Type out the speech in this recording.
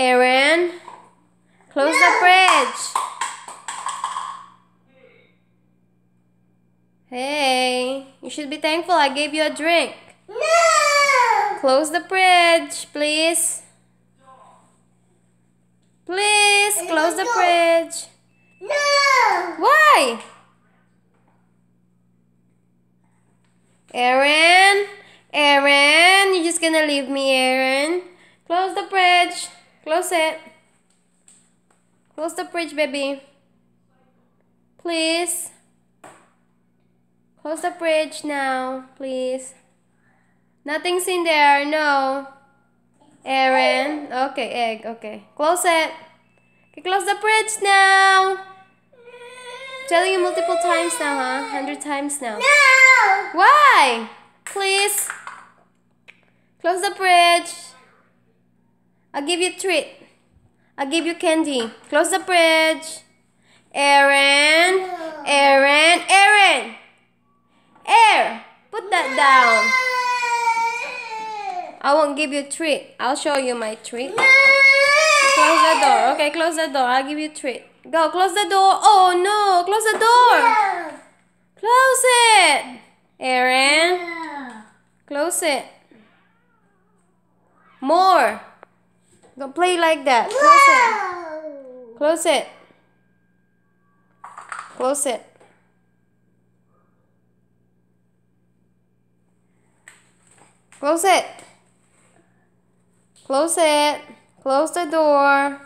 Aaron, close the fridge. Hey, you should be thankful I gave you a drink. No! Close the fridge, please. Please, close the fridge. No! Why? Aaron, you're just gonna leave me, Aaron. Close the fridge. Close it. Close the fridge, baby. Please. Close the fridge now, please. Nothing's in there, no. Aaron. Okay, egg, okay. Close it. Okay, close the fridge now. I'm telling you multiple times now, huh? 100 times now. No! Why? Please. Close the fridge. I'll give you a treat. I'll give you candy. Close the fridge. Aaron. Air. Put that down. I won't give you a treat. I'll show you my treat. Close the door. Okay, close the door. I'll give you a treat. Go, close the door. Oh no, close the door. Close it. Aaron. Close it. More. Don't play like that. Close it. Close it. Close it. Close it. Close it. Close the door.